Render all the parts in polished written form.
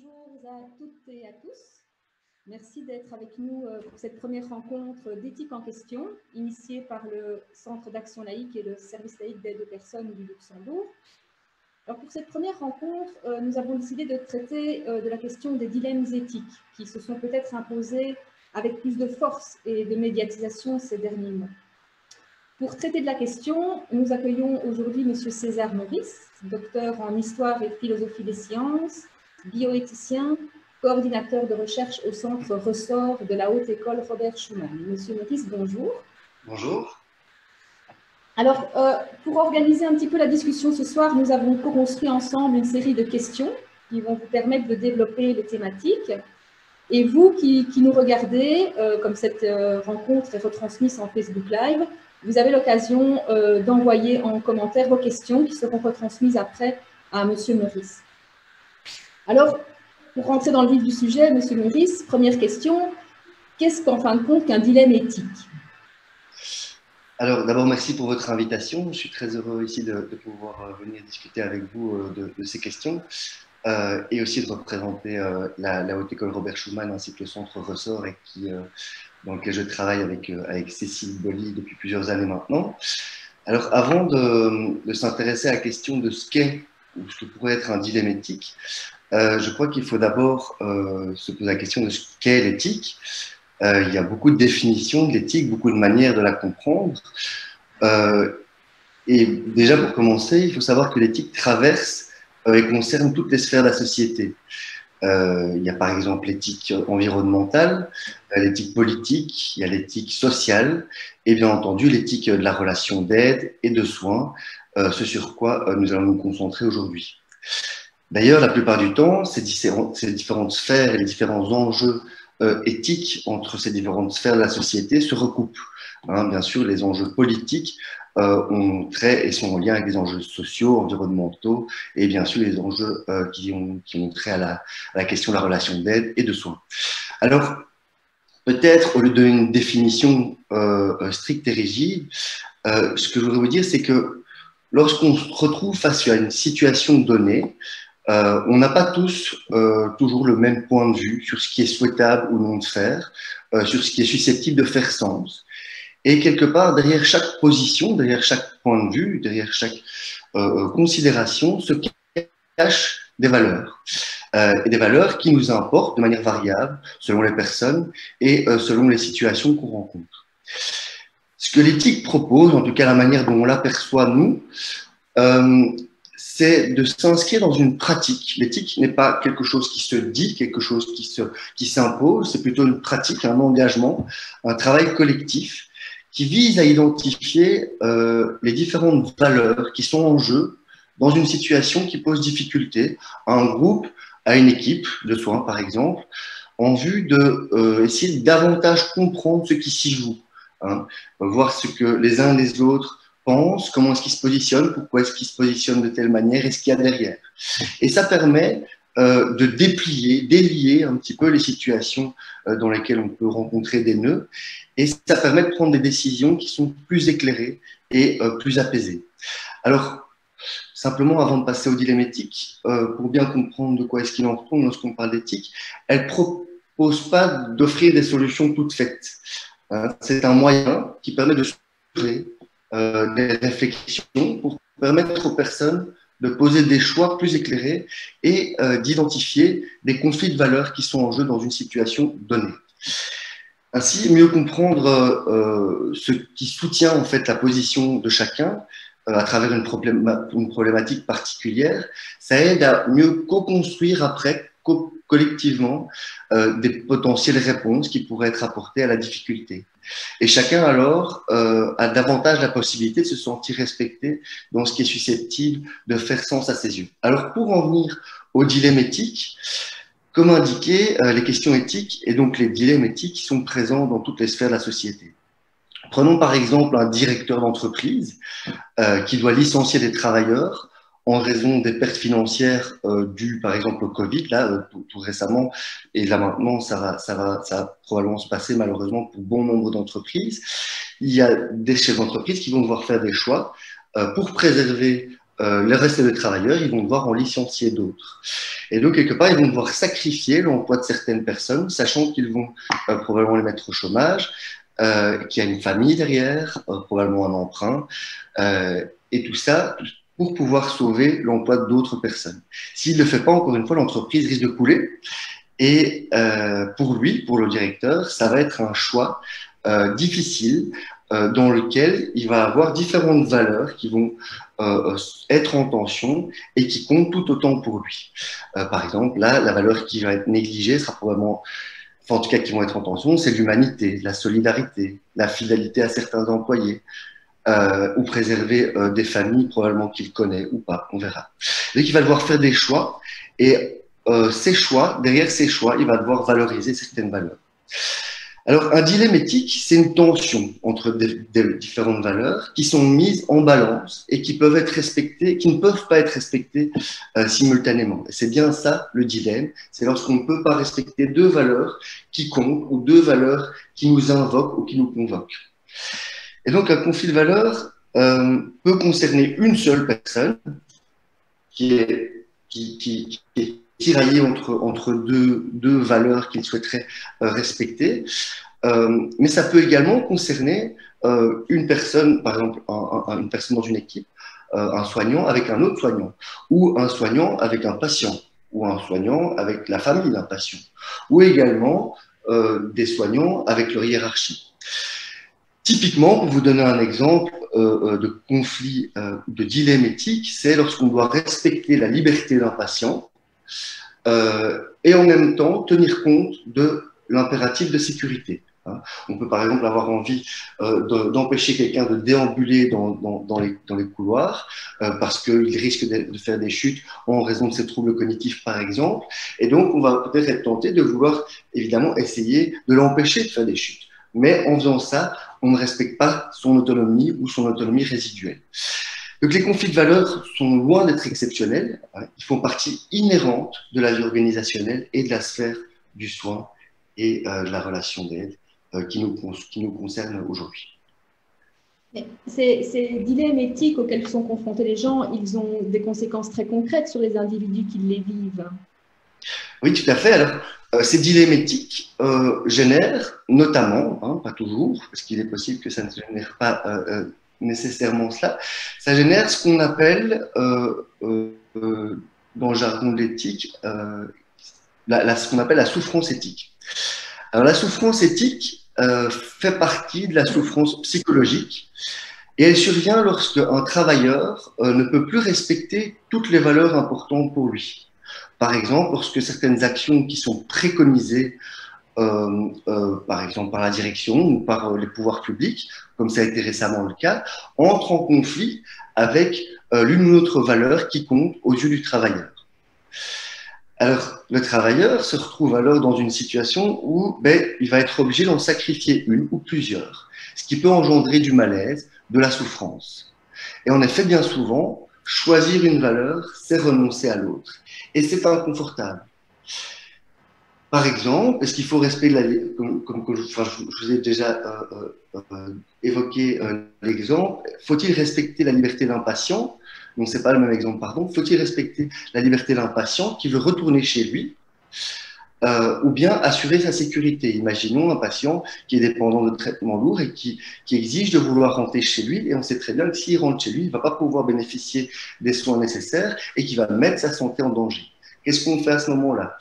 Bonjour à toutes et à tous. Merci d'être avec nous pour cette première rencontre d'éthique en question, initiée par le Centre d'action laïque et le service laïque d'aide aux personnes du Luxembourg. Alors pour cette première rencontre, nous avons décidé de traiter de la question des dilemmes éthiques qui se sont peut-être imposés avec plus de force et de médiatisation ces derniers mois. Pour traiter de la question, nous accueillons aujourd'hui M. César Maurice, docteur en histoire et philosophie des sciences, bioéthicien, coordinateur de recherche au centre Ressort de la Haute École Robert Schuman. Monsieur Maurice, bonjour. Bonjour. Alors, pour organiser un petit peu la discussion ce soir, nous avons co-construit ensemble une série de questions qui vont vous permettre de développer les thématiques. Et vous qui nous regardez, comme cette rencontre est retransmise en Facebook Live, vous avez l'occasion d'envoyer en commentaire vos questions qui seront retransmises après à Monsieur Maurice. Alors, pour rentrer dans le vif du sujet, Monsieur Maurice, première question, qu'est-ce qu'en fin de compte qu'un dilemme éthique? Alors, d'abord, merci pour votre invitation. Je suis très heureux ici de pouvoir venir discuter avec vous de ces questions et aussi de représenter la Haute École Robert Schuman ainsi que le Centre Ressort et dans lequel je travaille avec Cécile Bolly depuis plusieurs années maintenant. Alors, avant de s'intéresser à la question de ce qu'est ou ce que pourrait être un dilemme éthique, je crois qu'il faut d'abord se poser la question de ce qu'est l'éthique. Il y a beaucoup de définitions de l'éthique, beaucoup de manières de la comprendre. Et déjà, pour commencer, il faut savoir que l'éthique traverse et concerne toutes les sphères de la société. Il y a par exemple l'éthique environnementale, l'éthique politique, il y a l'éthique sociale et bien entendu l'éthique de la relation d'aide et de soins, ce sur quoi nous allons nous concentrer aujourd'hui. D'ailleurs, la plupart du temps, ces différentes sphères et les différents enjeux éthiques entre ces différentes sphères de la société se recoupent. Bien sûr, les enjeux politiques ont trait et sont en lien avec les enjeux sociaux, environnementaux et bien sûr les enjeux qui ont trait à la question de la relation d'aide et de soins. Alors, peut-être, au lieu d'une définition stricte et rigide, ce que je voudrais vous dire, c'est que lorsqu'on se retrouve face à une situation donnée, on n'a pas tous toujours le même point de vue sur ce qui est souhaitable ou non de faire, sur ce qui est susceptible de faire sens. Et quelque part, derrière chaque position, derrière chaque point de vue, derrière chaque considération, se cachent des valeurs. Et des valeurs qui nous importent de manière variable, selon les personnes et selon les situations qu'on rencontre. Ce que l'éthique propose, en tout cas la manière dont on l'aperçoit nous, c'est de s'inscrire dans une pratique. L'éthique n'est pas quelque chose qui se dit, quelque chose qui s'impose, c'est plutôt une pratique, un engagement, un travail collectif qui vise à identifier les différentes valeurs qui sont en jeu dans une situation qui pose difficulté à un groupe, à une équipe de soins par exemple, en vue d'essayer de davantage comprendre ce qui s'y joue, voir ce que les uns les autres pensent, comment est-ce qu'ils se positionnent, pourquoi est-ce qu'ils se positionnent de telle manière, et ce qu'il y a derrière. Et ça permet de délier un petit peu les situations dans lesquelles on peut rencontrer des nœuds, et ça permet de prendre des décisions qui sont plus éclairées et plus apaisées. Alors, simplement, avant de passer au dilemme éthique, pour bien comprendre de quoi est-ce qu'il en retourne lorsqu'on parle d'éthique, elle ne propose pas d'offrir des solutions toutes faites. C'est un moyen qui permet de structurer des réflexions pour permettre aux personnes de poser des choix plus éclairés et d'identifier des conflits de valeurs qui sont en jeu dans une situation donnée. Ainsi, mieux comprendre ce qui soutient en fait la position de chacun à travers une problématique particulière, ça aide à mieux co-construire après collectivement des potentielles réponses qui pourraient être apportées à la difficulté. Et chacun alors a davantage la possibilité de se sentir respecté dans ce qui est susceptible de faire sens à ses yeux. Alors pour en venir au dilemme éthique, comme indiqué, les questions éthiques et donc les dilemmes éthiques sont présents dans toutes les sphères de la société. Prenons par exemple un directeur d'entreprise qui doit licencier des travailleurs en raison des pertes financières dues par exemple au Covid, là, tout récemment, et là maintenant ça va probablement se passer malheureusement pour bon nombre d'entreprises. Il y a des chefs d'entreprise qui vont devoir faire des choix pour préserver le reste des travailleurs, ils vont devoir en licencier d'autres. Et donc, quelque part, ils vont devoir sacrifier l'emploi de certaines personnes, sachant qu'ils vont probablement les mettre au chômage, qu'il y a une famille derrière, probablement un emprunt, et tout ça pour pouvoir sauver l'emploi d'autres personnes. S'il ne le fait pas, encore une fois, l'entreprise risque de couler. Et pour lui, pour le directeur, ça va être un choix difficile dans lequel il va avoir différentes valeurs qui vont être en tension et qui comptent tout autant pour lui. Par exemple, là, la valeur qui va être négligée sera probablement, enfin, en tout cas qui vont être en tension, c'est l'humanité, la solidarité, la fidélité à certains employés, ou préserver des familles probablement qu'il connaît ou pas, on verra. Donc il va devoir faire des choix et ces choix, derrière ces choix, il va devoir valoriser certaines valeurs. Alors, un dilemme éthique, c'est une tension entre des différentes valeurs qui sont mises en balance et qui peuvent être respectées, qui ne peuvent pas être respectées simultanément. Et c'est bien ça, le dilemme. C'est lorsqu'on ne peut pas respecter deux valeurs qui comptent ou deux valeurs qui nous invoquent ou qui nous convoquent. Et donc, un conflit de valeurs peut concerner une seule personne qui est tiraillé entre deux valeurs qu'il souhaiterait respecter. Mais ça peut également concerner une personne, par exemple, une personne dans une équipe, un soignant avec un autre soignant, ou un soignant avec un patient, ou un soignant avec la famille d'un patient, ou également des soignants avec leur hiérarchie. Typiquement, pour vous donner un exemple de conflit, de dilemme éthique, c'est lorsqu'on doit respecter la liberté d'un patient et en même temps tenir compte de l'impératif de sécurité. On peut par exemple avoir envie d'empêcher quelqu'un de déambuler dans les couloirs parce qu'il risque de faire des chutes en raison de ses troubles cognitifs par exemple. Et donc on va peut-être être tenté de vouloir évidemment essayer de l'empêcher de faire des chutes. Mais en faisant ça, on ne respecte pas son autonomie ou son autonomie résiduelle. Donc les conflits de valeurs sont loin d'être exceptionnels. Ils font partie inhérente de la vie organisationnelle et de la sphère du soin et de la relation d'aide qui nous concerne aujourd'hui. Ces dilemmes éthiques auxquels sont confrontés les gens, ils ont des conséquences très concrètes sur les individus qui les vivent. Oui, tout à fait. Alors, ces dilemmes éthiques génèrent notamment, pas toujours, parce qu'il est possible que ça ne génère pas nécessairement cela, ça génère ce qu'on appelle, dans le jargon de l'éthique, ce qu'on appelle la souffrance éthique. Alors, la souffrance éthique fait partie de la souffrance psychologique et elle survient lorsque un travailleur ne peut plus respecter toutes les valeurs importantes pour lui. Par exemple, lorsque certaines actions qui sont préconisées, par exemple par la direction ou par les pouvoirs publics, comme ça a été récemment le cas, entrent en conflit avec l'une ou l'autre valeur qui compte aux yeux du travailleur. Alors, le travailleur se retrouve alors dans une situation où il va être obligé d'en sacrifier une ou plusieurs, ce qui peut engendrer du malaise, de la souffrance. Et en effet, bien souvent, choisir une valeur, c'est renoncer à l'autre. Et c'est inconfortable. Par exemple, est-ce qu'il faut respecter, comme je vous ai déjà évoqué l'exemple, faut-il respecter la liberté d'un patient? Non, ce n'est pas le même exemple, pardon. Faut-il respecter la liberté d'un patient qui veut retourner chez lui ou bien assurer sa sécurité? Imaginons un patient qui est dépendant de traitements lourds et qui exige de vouloir rentrer chez lui, et on sait très bien que s'il rentre chez lui, il ne va pas pouvoir bénéficier des soins nécessaires et qu'il va mettre sa santé en danger. Qu'est-ce qu'on fait à ce moment-là?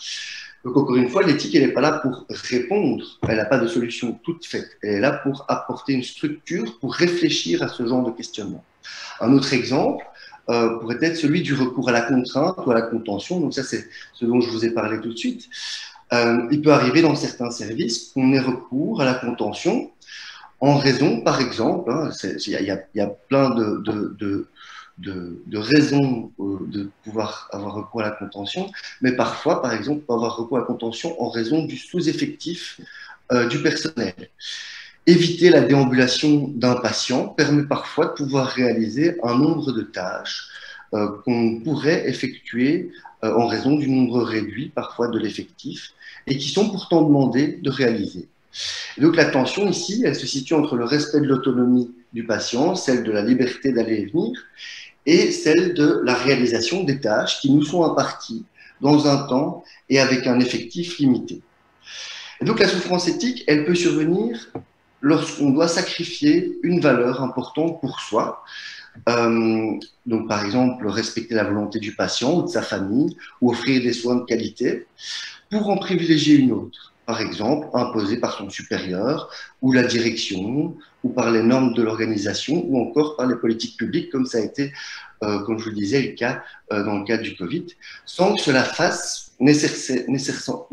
Donc, encore une fois, l'éthique, elle n'est pas là pour répondre, elle n'a pas de solution toute faite, elle est là pour apporter une structure, pour réfléchir à ce genre de questionnement. Un autre exemple pourrait être celui du recours à la contrainte ou à la contention. Donc ça, c'est ce dont je vous ai parlé tout de suite. Il peut arriver dans certains services qu'on ait recours à la contention en raison, par exemple, il y a plein de raisons de pouvoir avoir recours à la contention, mais parfois, par exemple, on peut avoir recours à la contention en raison du sous-effectif du personnel. Éviter la déambulation d'un patient permet parfois de pouvoir réaliser un nombre de tâches qu'on pourrait effectuer en raison du nombre réduit parfois de l'effectif et qui sont pourtant demandées de réaliser. Et donc la tension ici, elle se situe entre le respect de l'autonomie du patient, celle de la liberté d'aller et venir, et celle de la réalisation des tâches qui nous sont imparties dans un temps et avec un effectif limité. Et donc la souffrance éthique, elle peut survenir lorsqu'on doit sacrifier une valeur importante pour soi. Donc par exemple, respecter la volonté du patient ou de sa famille, ou offrir des soins de qualité, pour en privilégier une autre. Par exemple, imposée par son supérieur, ou la direction, ou par les normes de l'organisation, ou encore par les politiques publiques, comme ça a été, comme je vous le disais, le cas dans le cadre du Covid, sans que cela fasse nécessairement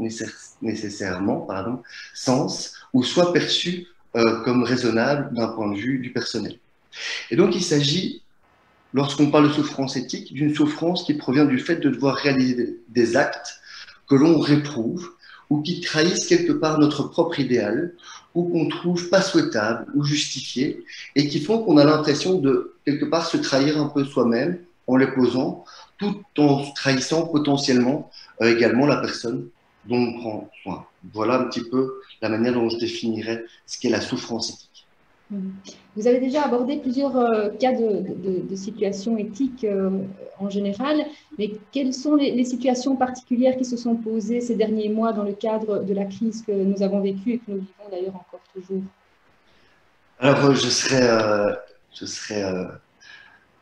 sens, ou soit perçu comme raisonnable d'un point de vue du personnel. Et donc, il s'agit, lorsqu'on parle de souffrance éthique, d'une souffrance qui provient du fait de devoir réaliser des actes que l'on réprouve ou qui trahissent quelque part notre propre idéal ou qu'on trouve pas souhaitable ou justifié et qui font qu'on a l'impression de quelque part se trahir un peu soi-même en les posant tout en trahissant potentiellement également la personne dont on prend soin. Voilà un petit peu la manière dont je définirais ce qu'est la souffrance éthique. Vous avez déjà abordé plusieurs cas de situations éthiques en général, mais quelles sont les situations particulières qui se sont posées ces derniers mois dans le cadre de la crise que nous avons vécue et que nous vivons d'ailleurs encore toujours? Alors, je serais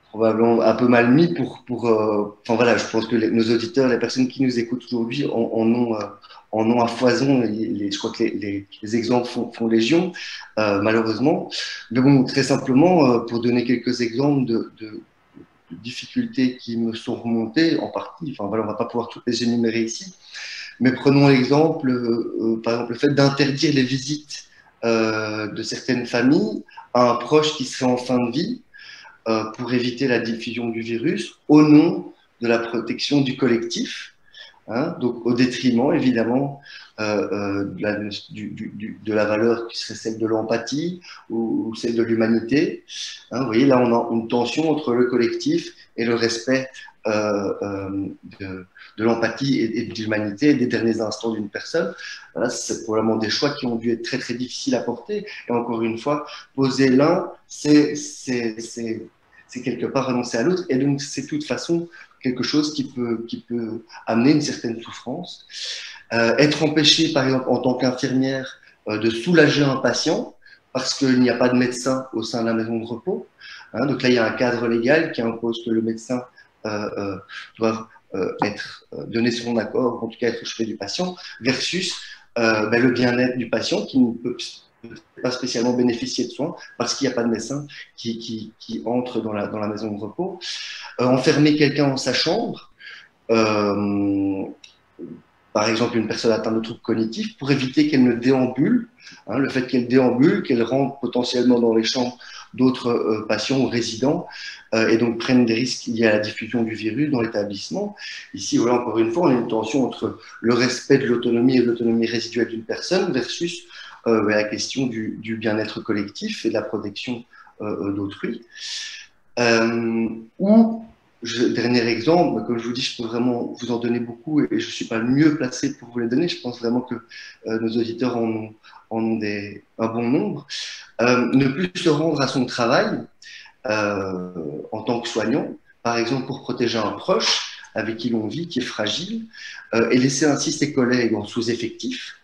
probablement un peu mal mis enfin voilà, je pense que nos auditeurs, les personnes qui nous écoutent aujourd'hui en ont à foison. Je crois que les exemples font légion, malheureusement. Mais bon, très simplement, pour donner quelques exemples de difficultés qui me sont remontées en partie, enfin voilà, on ne va pas pouvoir toutes les énumérer ici, mais prenons l'exemple, par exemple, le fait d'interdire les visites de certaines familles à un proche qui serait en fin de vie, pour éviter la diffusion du virus au nom de la protection du collectif, hein, donc au détriment évidemment de la valeur qui serait celle de l'empathie ou celle de l'humanité. Hein, vous voyez, là on a une tension entre le collectif et le respect de l'empathie et de l'humanité des derniers instants d'une personne. Voilà, c'est probablement des choix qui ont dû être très très difficiles à porter. Et encore une fois, poser l'un, c'est quelque part renoncer à l'autre. Et donc c'est de toute façon quelque chose qui peut amener une certaine souffrance. Être empêché, par exemple, en tant qu'infirmière, de soulager un patient parce qu'il n'y a pas de médecin au sein de la maison de repos. Hein, donc là, il y a un cadre légal qui impose que le médecin doit donner son accord, en tout cas être au chevet du patient, versus le bien-être du patient qui ne peut pas spécialement bénéficier de soins parce qu'il n'y a pas de médecin qui entre dans la maison de repos. Enfermer quelqu'un dans sa chambre, par exemple une personne atteinte de troubles cognitifs, pour éviter qu'elle ne déambule, hein, le fait qu'elle déambule, qu'elle rentre potentiellement dans les chambres d'autres patients ou résidents et donc prennent des risques liés à la diffusion du virus dans l'établissement. Ici, voilà, encore une fois, on a une tension entre le respect de l'autonomie et de l'autonomie résiduelle d'une personne versus la question du bien-être collectif et de la protection d'autrui. Dernier exemple, comme je vous dis, je peux vraiment vous en donner beaucoup et je ne suis pas le mieux placé pour vous les donner. Je pense vraiment que nos auditeurs en ont un bon nombre. Ne plus se rendre à son travail en tant que soignant, par exemple pour protéger un proche avec qui l'on vit, qui est fragile, et laisser ainsi ses collègues en sous-effectif,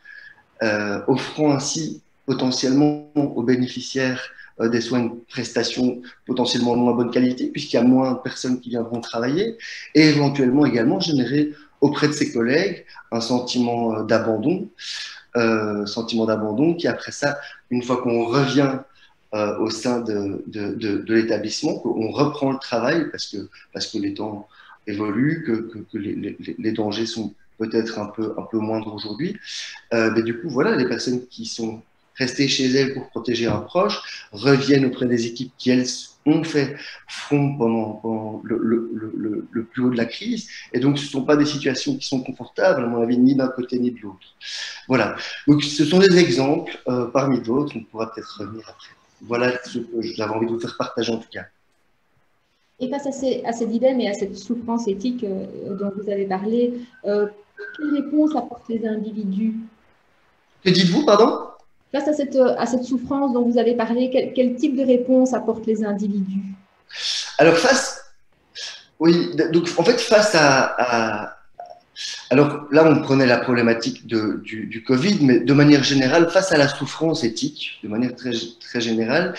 offrant ainsi potentiellement aux bénéficiaires des soins de prestations potentiellement de moins bonne qualité, puisqu'il y a moins de personnes qui viendront travailler, et éventuellement également générer auprès de ses collègues un sentiment d'abandon qui après ça, une fois qu'on revient au sein de l'établissement, qu'on reprend le travail parce que les temps évoluent, que les dangers sont peut-être un peu moindres aujourd'hui. Mais du coup, voilà, les personnes qui sont restées chez elles pour protéger un proche reviennent auprès des équipes qui, elles, ont fait front pendant le plus haut de la crise. Et donc, ce ne sont pas des situations qui sont confortables, à mon avis, ni d'un côté ni de l'autre. Voilà. Donc, ce sont des exemples parmi d'autres. On pourra peut-être revenir après. Voilà ce que j'avais envie de vous faire partager en tout cas. Et face à ces dilemmes et à cette souffrance éthique dont vous avez parlé, quelle réponse apportent les individus? Que dites-vous, pardon? Face à cette souffrance dont vous avez parlé, quel type de réponse apportent les individus? Alors, face Oui, donc en fait, face alors là, on prenait la problématique du Covid, mais de manière générale, face à la souffrance éthique, de manière très générale,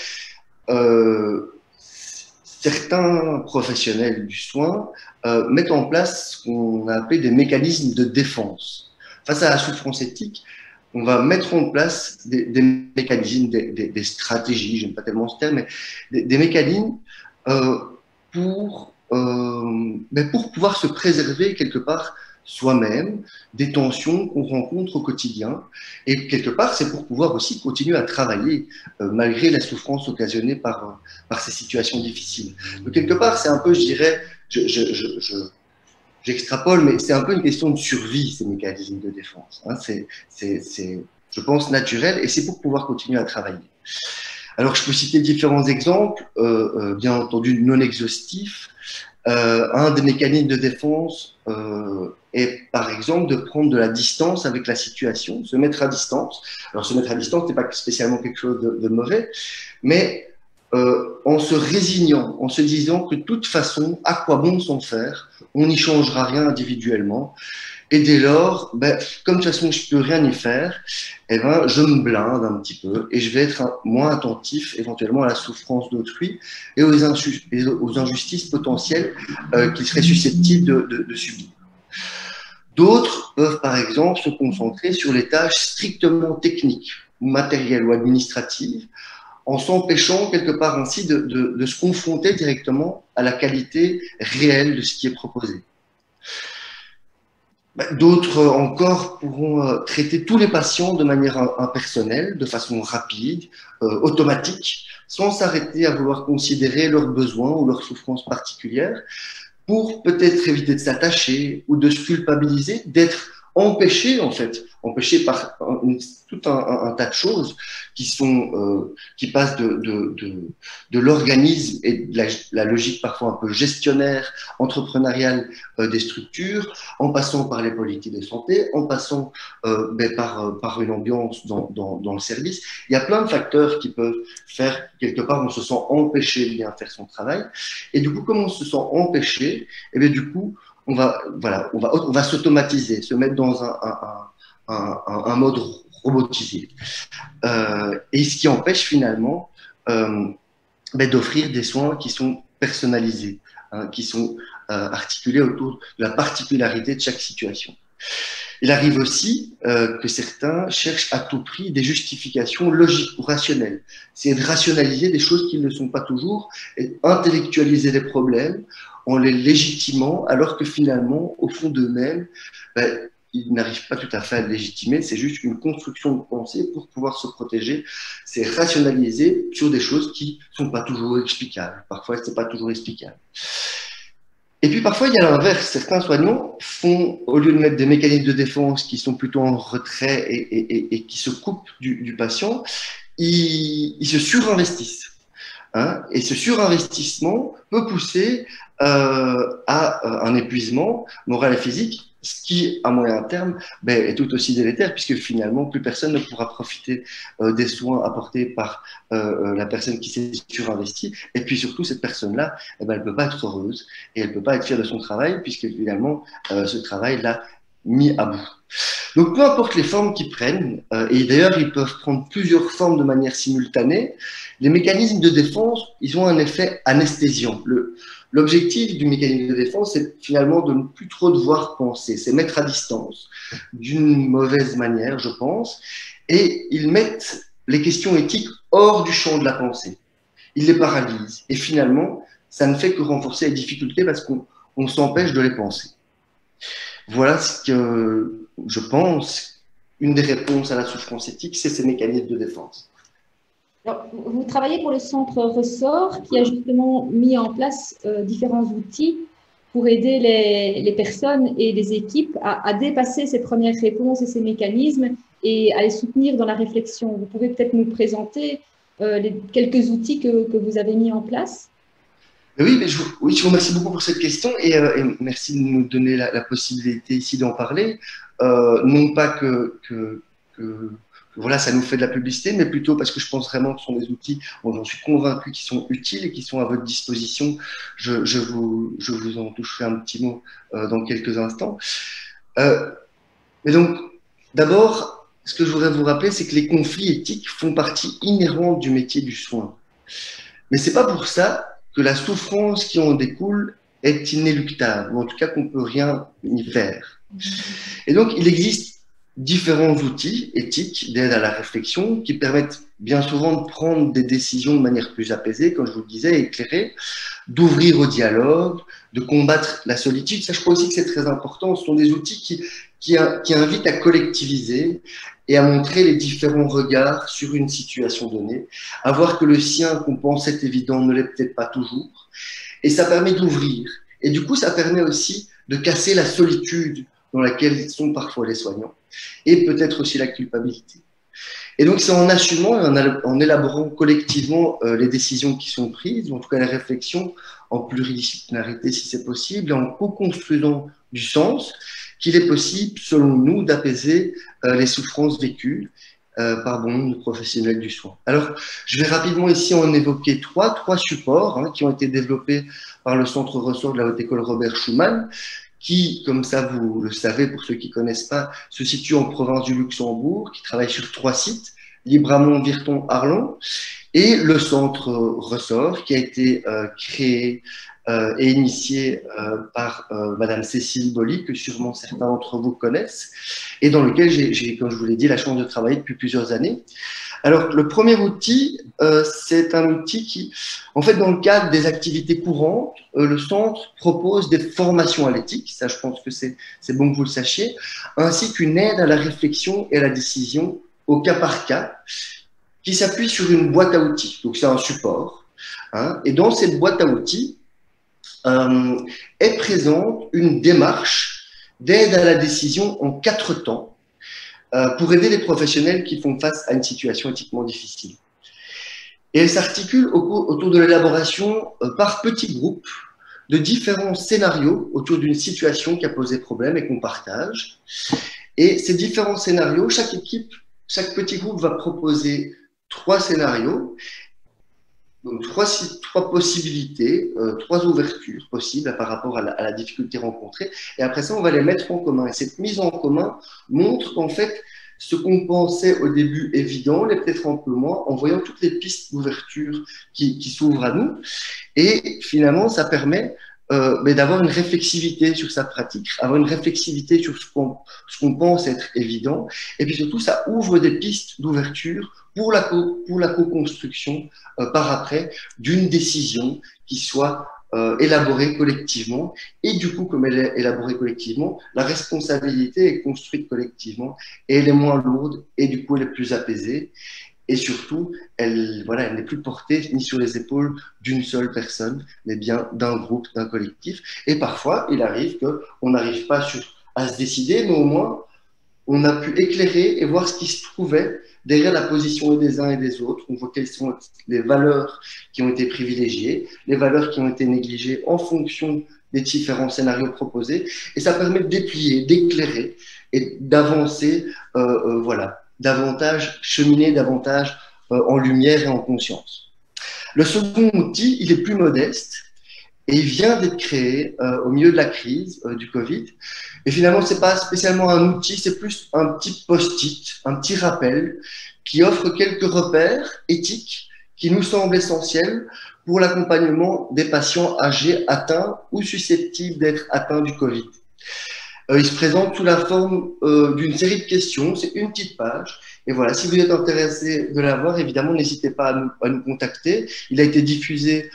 euh, certains professionnels du soin mettent en place ce qu'on a appelé des mécanismes de défense. Face à la souffrance éthique, on va mettre en place des mécanismes, des stratégies, j'aime pas tellement ce terme, mais des mécanismes euh, pour pouvoir se préserver quelque part soi-même des tensions qu'on rencontre au quotidien. Et quelque part, c'est pour pouvoir aussi continuer à travailler malgré la souffrance occasionnée par ces situations difficiles. Donc, quelque part, c'est un peu, je dirais, j'extrapole, mais c'est un peu une question de survie, ces mécanismes de défense. Hein. C'est, je pense, naturel, et c'est pour pouvoir continuer à travailler. Alors, je peux citer différents exemples, bien entendu non exhaustifs. Un des mécanismes de défense est, par exemple, de prendre de la distance avec la situation, se mettre à distance. Alors, se mettre à distance n'est pas spécialement quelque chose de mauvais, mais en se résignant, en se disant que de toute façon, à quoi bon s'en faire, on n'y changera rien individuellement. Et dès lors, ben, comme de toute façon, je ne peux rien y faire, eh ben, je me blinde un petit peu et je vais être moins attentif éventuellement à la souffrance d'autrui et aux injustices potentielles qu'il serait susceptible de subir. D'autres peuvent, par exemple, se concentrer sur les tâches strictement techniques, matérielles ou administratives, en s'empêchant quelque part ainsi de se confronter directement à la qualité réelle de ce qui est proposé. D'autres encore pourront traiter tous les patients de manière impersonnelle, de façon rapide, automatique, sans s'arrêter à vouloir considérer leurs besoins ou leurs souffrances particulières, pour peut-être éviter de s'attacher ou de se culpabiliser, d'être empêché en fait, empêché par tout un tas de choses qui passent de l'organisme et de la logique parfois un peu gestionnaire, entrepreneuriale des structures, en passant par les politiques de santé, en passant par une ambiance dans le service. Il y a plein de facteurs qui peuvent faire quelque part on se sent empêché de bien faire son travail. Et du coup, comme on se sent empêché, et bien du coup, on va s'automatiser, se mettre dans un mode robotisé. Et ce qui empêche finalement d'offrir des soins qui sont personnalisés, hein, qui sont articulés autour de la particularité de chaque situation. Il arrive aussi que certains cherchent à tout prix des justifications logiques ou rationnelles. C'est de rationaliser des choses qui ne le sont pas toujours, et intellectualiser des problèmes en les légitimant, alors que finalement, au fond d'eux-mêmes, ils n'arrivent pas tout à fait à le légitimer. C'est juste une construction de pensée pour pouvoir se protéger. C'est rationaliser sur des choses qui ne sont pas toujours explicables. Parfois, ce n'est pas toujours explicable. Et puis parfois, il y a l'inverse. Certains soignants font, au lieu de mettre des mécanismes de défense qui sont plutôt en retrait et qui se coupent du patient, ils se surinvestissent. Hein, et ce surinvestissement peut pousser à un épuisement moral et physique, ce qui, à moyen terme, est tout aussi délétère, puisque finalement, plus personne ne pourra profiter des soins apportés par la personne qui s'est surinvestie. Et puis surtout, cette personne-là, elle ne peut pas être heureuse et elle ne peut pas être fière de son travail, puisque finalement, ce travail l'a mis à bout. Donc, peu importe les formes qu'ils prennent, et d'ailleurs, ils peuvent prendre plusieurs formes de manière simultanée, les mécanismes de défense, ils ont un effet anesthésiant. L'objectif du mécanisme de défense, c'est finalement de ne plus trop devoir penser, c'est mettre à distance d'une mauvaise manière, je pense, et ils mettent les questions éthiques hors du champ de la pensée. Ils les paralysent, et finalement, ça ne fait que renforcer les difficultés parce qu'on s'empêche de les penser. Voilà ce que je pense, une des réponses à la souffrance éthique, c'est ces mécanismes de défense. Alors, vous travaillez pour le centre Ressort qui a justement mis en place différents outils pour aider les personnes et les équipes à dépasser ces premières réponses et ces mécanismes et à les soutenir dans la réflexion. Vous pouvez peut-être nous présenter quelques outils que vous avez mis en place? Oui, je vous remercie beaucoup pour cette question et merci de nous donner la possibilité ici d'en parler. Non pas que voilà, ça nous fait de la publicité, mais plutôt parce que je pense vraiment que ce sont des outils, bon, j'en suis convaincu, qui sont utiles et qui sont à votre disposition. Je vous en toucherai un petit mot dans quelques instants. Mais donc, d'abord, ce que je voudrais vous rappeler, c'est que les conflits éthiques font partie inhérente du métier du soin. Mais c'est pas pour ça que la souffrance qui en découle est inéluctable, ou en tout cas qu'on peut rien y faire. Et donc, il existe différents outils éthiques d'aide à la réflexion qui permettent bien souvent de prendre des décisions de manière plus apaisée, comme je vous le disais, éclairée, d'ouvrir au dialogue, de combattre la solitude. Ça, je crois aussi que c'est très important. Ce sont des outils qui invitent à collectiviser et à montrer les différents regards sur une situation donnée, à voir que le sien, qu'on pense être évident, ne l'est peut-être pas toujours. Et ça permet d'ouvrir. Et du coup, ça permet aussi de casser la solitude dans laquelle sont parfois les soignants, et peut-être aussi la culpabilité. Et donc, c'est en assumant et en élaborant collectivement les décisions qui sont prises, ou en tout cas les réflexions, en pluridisciplinarité si c'est possible, et en co-construisant du sens, qu'il est possible, selon nous, d'apaiser les souffrances vécues par bon nombre de professionnels du soin. Alors, je vais rapidement ici en évoquer trois supports qui ont été développés par le Centre Ressort de la Haute École Robert Schuman, qui, comme ça vous le savez pour ceux qui ne connaissent pas, se situe en province du Luxembourg, qui travaille sur 3 sites, Libramont, Virton, Arlon, et le Centre Ressort, qui a été créé et initié par Madame Cécile Boly, que sûrement certains d'entre vous connaissent, et dans lequel j'ai, comme je vous l'ai dit, la chance de travailler depuis plusieurs années. Alors, le premier outil, c'est un outil qui, en fait, dans le cadre des activités courantes, le centre propose des formations à l'éthique, ça je pense que c'est bon que vous le sachiez, ainsi qu'une aide à la réflexion et à la décision au cas par cas, qui s'appuie sur une boîte à outils. Donc, c'est un support. Et dans cette boîte à outils est présente une démarche d'aide à la décision en 4 temps, pour aider les professionnels qui font face à une situation éthiquement difficile. Et elle s'articule autour de l'élaboration par petits groupes de différents scénarios autour d'une situation qui a posé problème et qu'on partage. Et ces différents scénarios, chaque petit groupe va proposer 3 scénarios, donc 3 possibilités, 3 ouvertures possibles par rapport à la difficulté rencontrée. Et après ça, on va les mettre en commun. Et cette mise en commun montre qu'en fait, ce qu'on pensait au début évident l'est peut-être un peu moins, en voyant toutes les pistes d'ouverture qui s'ouvrent à nous. Et finalement, ça permet d'avoir une réflexivité sur sa pratique, avoir une réflexivité sur ce qu'on pense être évident. Et puis surtout, ça ouvre des pistes d'ouverture pour la co-construction par après d'une décision qui soit élaborée collectivement. Et du coup, comme elle est élaborée collectivement, la responsabilité est construite collectivement et elle est moins lourde et du coup, elle est plus apaisée. Et surtout, elle n'est plus portée ni sur les épaules d'une seule personne, mais bien d'un groupe, d'un collectif. Et parfois, il arrive qu'on n'arrive pas à se décider, mais au moins, on a pu éclairer et voir ce qui se trouvait derrière la position des uns et des autres. On voit quelles sont les valeurs qui ont été privilégiées, les valeurs qui ont été négligées en fonction des différents scénarios proposés. Et ça permet de déplier, d'éclairer et d'avancer, davantage, cheminer davantage en lumière et en conscience. Le second outil, il est plus modeste et il vient d'être créé au milieu de la crise du Covid. Et finalement, ce n'est pas spécialement un outil, c'est plus un petit post-it, un petit rappel qui offre quelques repères éthiques qui nous semblent essentiels pour l'accompagnement des patients âgés atteints ou susceptibles d'être atteints du Covid. Il se présente sous la forme d'une série de questions, c'est une petite page. Et voilà, si vous êtes intéressé de l'avoir, évidemment, n'hésitez pas à nous contacter. Il a été diffusé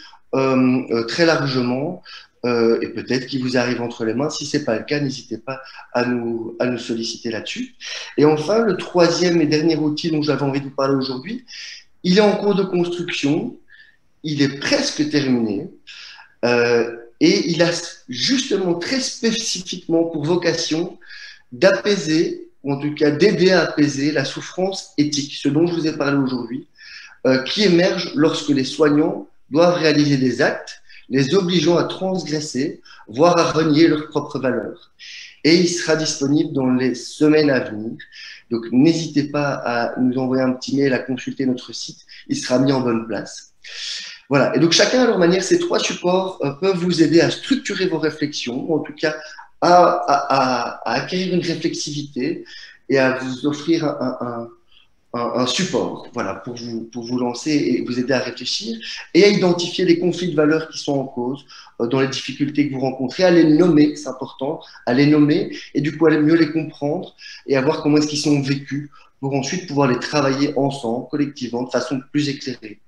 très largement et peut-être qu'il vous arrive entre les mains. Si ce n'est pas le cas, n'hésitez pas à nous solliciter là-dessus. Et enfin, le troisième et dernier outil dont j'avais envie de vous parler aujourd'hui, il est en cours de construction, il est presque terminé et il a justement très spécifiquement pour vocation d'apaiser, ou en tout cas d'aider à apaiser la souffrance éthique, ce dont je vous ai parlé aujourd'hui, qui émerge lorsque les soignants doivent réaliser des actes les obligeant à transgresser, voire à renier leurs propres valeurs. Et il sera disponible dans les semaines à venir. Donc, n'hésitez pas à nous envoyer un petit mail, à consulter notre site. Il sera mis en bonne place. Voilà. Et donc, chacun à leur manière, ces 3 supports peuvent vous aider à structurer vos réflexions, ou en tout cas à acquérir une réflexivité et à vous offrir un support, voilà, pour vous lancer et vous aider à réfléchir et à identifier les conflits de valeurs qui sont en cause dans les difficultés que vous rencontrez, à les nommer, c'est important, à les nommer et du coup à mieux les comprendre et à voir comment est-ce qu'ils sont vécus pour ensuite pouvoir les travailler ensemble, collectivement, de façon plus éclairée.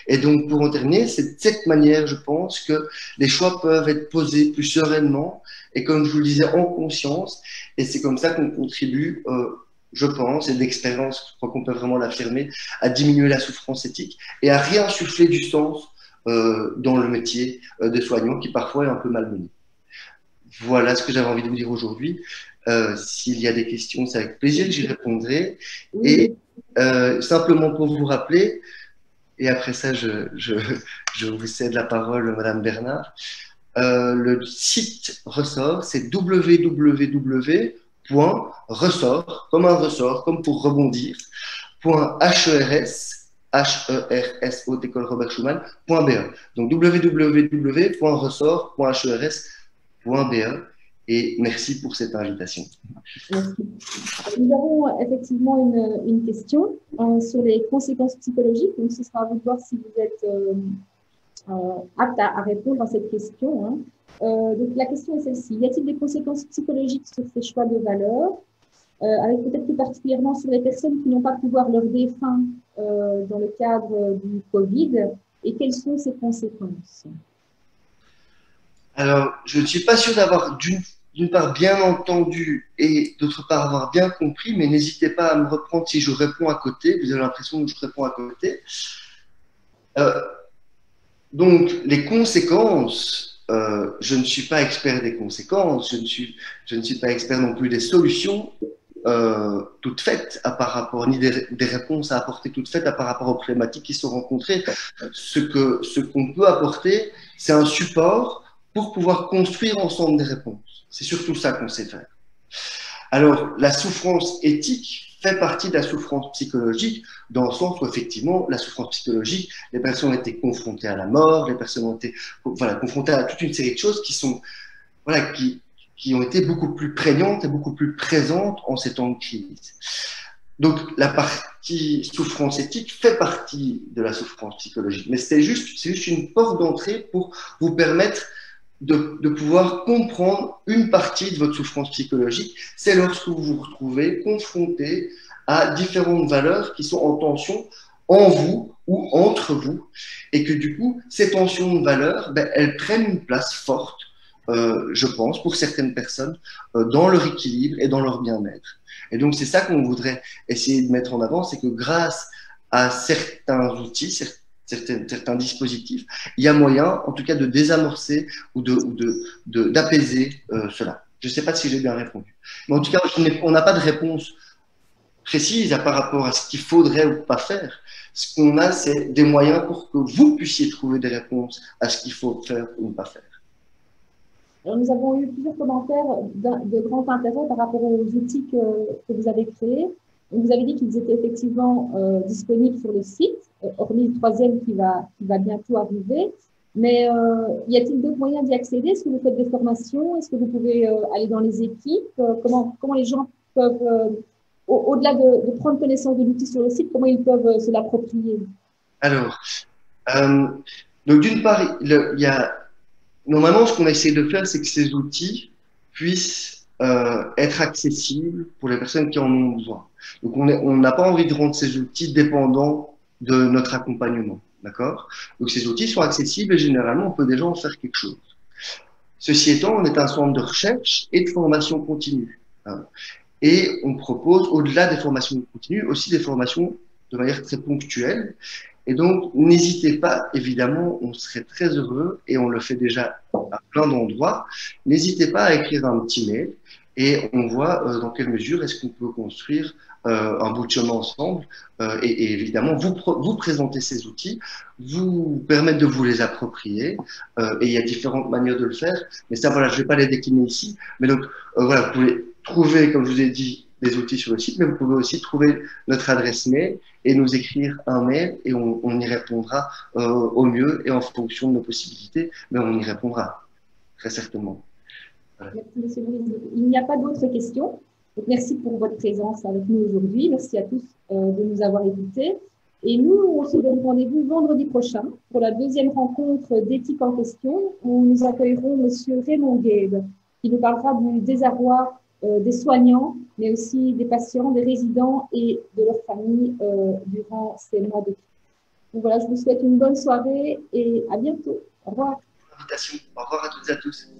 Et donc, pour en terminer, c'est de cette manière, je pense, que les choix peuvent être posés plus sereinement et, comme je vous le disais, en conscience. Et c'est comme ça qu'on contribue, je pense, et d'expérience, je crois qu'on peut vraiment l'affirmer, à diminuer la souffrance éthique et à réinsuffler du sens dans le métier de soignant qui parfois est un peu malmené. Voilà ce que j'avais envie de vous dire aujourd'hui. S'il y a des questions, c'est avec plaisir que j'y répondrai. Et simplement pour vous rappeler, et après ça, je vous cède la parole, Madame Bernard. Le site ressort, c'est www.ressort, comme un ressort, comme pour rebondir, .hers, H-E-R-S-O, d'école Robert Schumann.be. Donc www.ressort.hers.be. Et merci pour cette invitation. Merci. Nous avons effectivement une question sur les conséquences psychologiques. Donc, ce sera à vous de voir si vous êtes apte à répondre à cette question. Hein. Donc, la question est celle-ci. Y a-t-il des conséquences psychologiques sur ces choix de valeurs, avec peut-être plus particulièrement sur les personnes qui n'ont pas pu voir leur défunt dans le cadre du Covid, et quelles sont ces conséquences? Alors, je ne suis pas sûr d'avoir d'une part bien entendu et d'autre part avoir bien compris, mais n'hésitez pas à me reprendre si je réponds à côté. Vous avez l'impression que je réponds à côté. Donc, les conséquences, je ne suis pas expert des conséquences, je ne suis pas expert non plus des solutions toutes faites par rapport, ni des réponses à apporter toutes faites par rapport aux problématiques qui sont rencontrées. Ce qu'on peut apporter, c'est un support pour pouvoir construire ensemble des réponses. C'est surtout ça qu'on sait faire. Alors, la souffrance éthique fait partie de la souffrance psychologique, dans le sens où, effectivement, la souffrance psychologique, les personnes ont été confrontées à la mort, les personnes ont été confrontées à toute une série de choses qui sont, qui ont été beaucoup plus prégnantes et beaucoup plus présentes en ces temps de crise. Donc, la partie souffrance éthique fait partie de la souffrance psychologique, mais c'est juste une porte d'entrée pour vous permettre de pouvoir comprendre une partie de votre souffrance psychologique. C'est lorsque vous vous retrouvez confronté à différentes valeurs qui sont en tension en vous ou entre vous, et que du coup, ces tensions de valeurs, elles prennent une place forte, je pense, pour certaines personnes, dans leur équilibre et dans leur bien-être. Et donc, c'est ça qu'on voudrait essayer de mettre en avant, c'est que grâce à certains outils, certains dispositifs, il y a moyen, en tout cas, de désamorcer ou d'apaiser cela. Je ne sais pas si j'ai bien répondu. Mais en tout cas, on n'a pas de réponse précise par rapport à ce qu'il faudrait ou pas faire. Ce qu'on a, c'est des moyens pour que vous puissiez trouver des réponses à ce qu'il faut faire ou ne pas faire. Alors, nous avons eu plusieurs commentaires de grand intérêt par rapport aux outils que vous avez créés. Vous avez dit qu'ils étaient effectivement disponibles sur le site, hormis le troisième qui va bientôt arriver. Mais y a-t-il d'autres moyens d'y accéder? Est-ce que vous faites des formations? Est-ce que vous pouvez aller dans les équipes? Comment les gens peuvent, au-delà de prendre connaissance de l'outil sur le site, comment ils peuvent se l'approprier? Alors, donc d'une part, il y a normalement, ce qu'on essaie de faire, c'est que ces outils puissent être accessibles pour les personnes qui en ont besoin. Donc, on n'a pas envie de rendre ces outils dépendants de notre accompagnement. D'accord? Donc, ces outils sont accessibles et généralement, on peut déjà en faire quelque chose. Ceci étant, on est un centre de recherche et de formation continue. Hein. Et on propose, au-delà des formations continues, aussi des formations de manière très ponctuelle. Et donc, n'hésitez pas, évidemment, on serait très heureux, et on le fait déjà à plein d'endroits, n'hésitez pas à écrire un petit mail, et on voit dans quelle mesure est-ce qu'on peut construire un bout de chemin ensemble, et évidemment, vous présenter ces outils, vous permettre de vous les approprier, et il y a différentes manières de le faire, mais ça, voilà, je ne vais pas les décliner ici, mais donc, voilà, vous pouvez trouver, comme je vous ai dit, des outils sur le site, mais vous pouvez aussi trouver notre adresse mail et nous écrire un mail et on y répondra au mieux et en fonction de nos possibilités, mais on y répondra, très certainement. Voilà. Merci, Monsieur Maurice. Il n'y a pas d'autres questions. Donc, merci pour votre présence avec nous aujourd'hui. Merci à tous de nous avoir écoutés. Et nous, on se donne rendez-vous vendredi prochain pour la deuxième rencontre d'éthique en question où nous accueillerons Monsieur Raymond Gabe qui nous parlera du désarroi des soignants, mais aussi des patients, des résidents et de leurs familles durant ces mois de crise. Donc voilà, je vous souhaite une bonne soirée et à bientôt. Au revoir. Invitation. Au revoir à toutes et à tous.